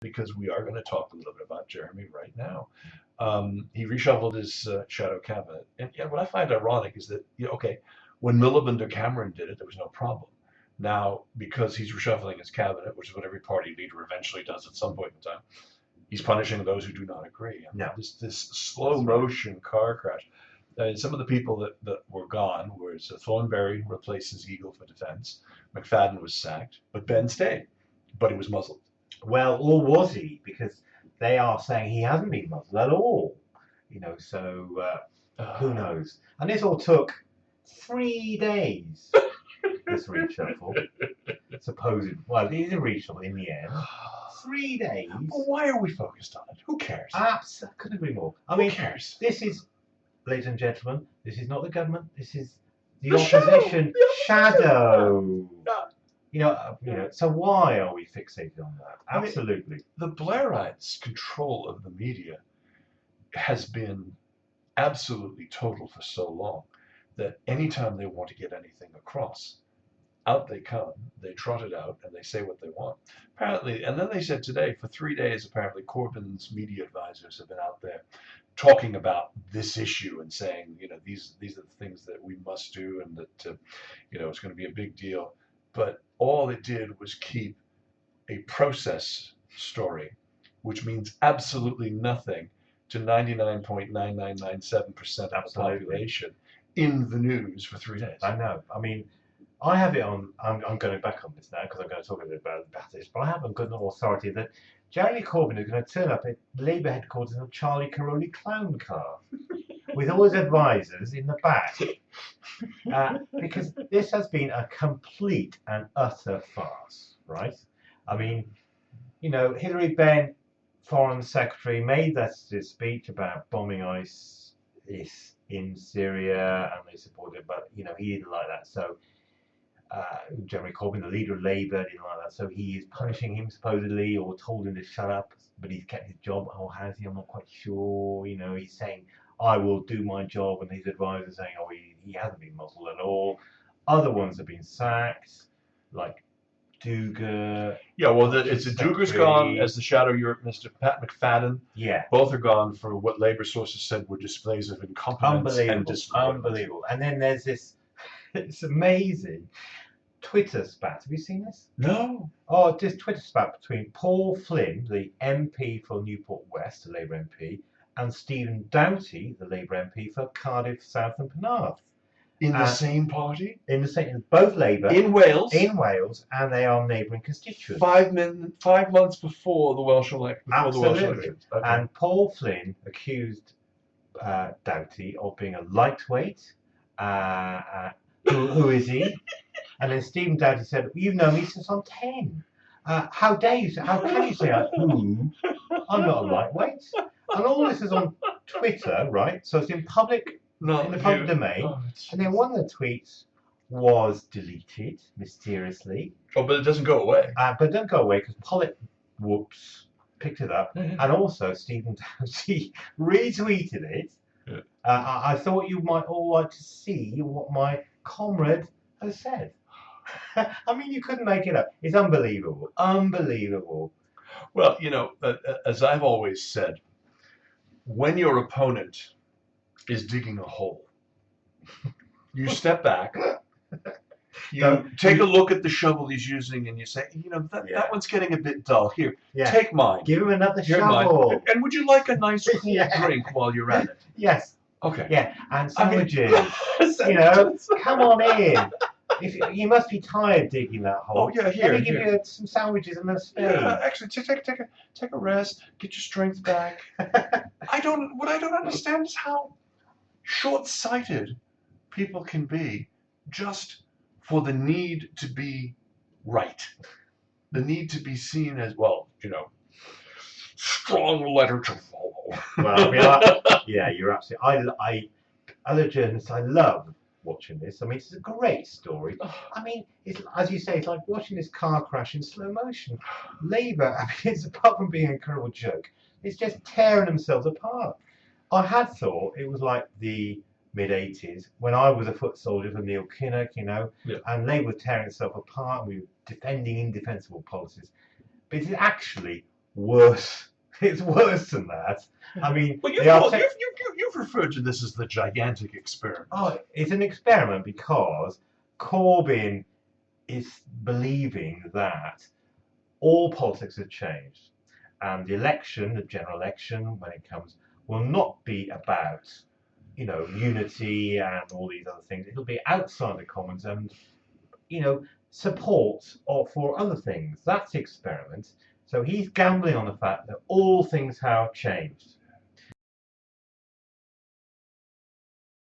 because we are going to talk a little bit about Jeremy right now. He reshuffled his shadow cabinet. And what I find ironic is that, okay, when Miliband or Cameron did it, there was no problem. Now, because he's reshuffling his cabinet, which is what every party leader eventually does at some point in time, he's punishing those who do not agree. And this slow motion car crash. Some of the people that were gone was Thornberry replaces Eagle for defense. McFadden was sacked, but Ben stayed, but he was muzzled. Well, or was he? Because they are saying he hasn't been muzzled at all. So who knows? And this all took 3 days. This reshuffle, supposed. Well, it is a reshuffle in the end. 3 days. Well, why are we focused on it? Who cares? Absolutely, couldn't agree more. Who cares? This is, ladies and gentlemen, this is not the government. This is the opposition shadow. So why are we fixated on that? Absolutely. The Blairites' control of the media has been absolutely total for so long that anytime they want to get anything across, out they come, they trot it out, and they say what they want. Apparently, and then they said today, for 3 days, apparently Corbyn's media advisors have been out there talking about this issue and saying, these are the things that we must do, and that, it's going to be a big deal. But all it did was keep a process story, which means absolutely nothing to 99.9997% of the population in the news for 3 days. I know. I mean, I have it on. I'm going back on this now because I'm going to talk a bit about this. But I have on good authority that Jeremy Corbyn is going to turn up at Labour headquarters in a Charlie Caroli clown car with all his advisors in the back, because this has been a complete and utter farce, right? I mean, Hilary Benn, Foreign Secretary, made that speech about bombing ISIS in Syria, and they supported it, but he didn't like that. So Jeremy Corbyn, the leader of Labour, didn't like that. So he is punishing him supposedly, or told him to shut up, but he's kept his job. Or has he? I'm not quite sure. He's saying, I will do my job, and his advisors saying, he hasn't been muzzled at all. Other ones have been sacked, like Duga. Yeah, well, Duga's gone as the shadow Europe Mr. Pat McFadden. Yeah. Both are gone for what Labour sources said were displays of incompetence and disloyalty. Unbelievable. And then there's this, it's amazing, Twitter spat. Have you seen this? No. Oh, this Twitter spat between Paul Flynn, the MP for Newport West, the Labour MP, and Stephen Doughty, the Labour MP for Cardiff South and Penarth. In the same party? In the same, both Labour. In Wales? In Wales, and they are neighbouring constituents. 5 months before the Welsh election. Absolutely. Okay. And Paul Flynn accused Doughty of being a lightweight. Who is he? And then Stephen Doughty said, "You've known me since I'm 10. How dare you? How can you say who? I'm not a lightweight." And all this is on Twitter, right? So it's in public. In the public domain, and then one of the tweets was deleted mysteriously. Oh, but it doesn't go away. But it doesn't go away because Pollitt, picked it up, and also Stephen Doughty retweeted it. Yeah. I thought you might all like to see what my comrade has said. I mean, you couldn't make it up. It's unbelievable. Unbelievable. Well, as I've always said, when your opponent is digging a hole, you step back, you take a look at the shovel he's using, and you say, that one's getting a bit dull. Here, take mine. Give him another shovel. Mine. And would you like a nice cool drink while you're at it? Yes. Okay. Yeah, and sandwiches. Come on in. You must be tired digging that hole. Oh yeah, here. Let me give you some sandwiches and a spoon. Yeah, actually, take a rest, get your strength back. What I don't understand is how short-sighted people can be just for the need to be right, the need to be seen as, strong letter to follow. Well, you're absolutely. Other journalists, I love watching this. I mean, it's a great story. I mean, it's, as you say, it's like watching this car crash in slow motion. Labour, it's apart from being a incredible joke, it's just tearing themselves apart. I had thought it was like the mid-80s when I was a foot soldier for Neil Kinnock, and Labour was tearing itself apart. We were defending indefensible policies. But it's actually worse. It's worse than that. I mean, Well, you've referred to this as the gigantic experiment. Oh, it's an experiment because Corbyn is believing that all politics have changed, and the election, the general election, when it comes, will not be about, unity and all these other things. It'll be outside the Commons and, support for other things. That's the experiment. So he's gambling on the fact that all things have changed.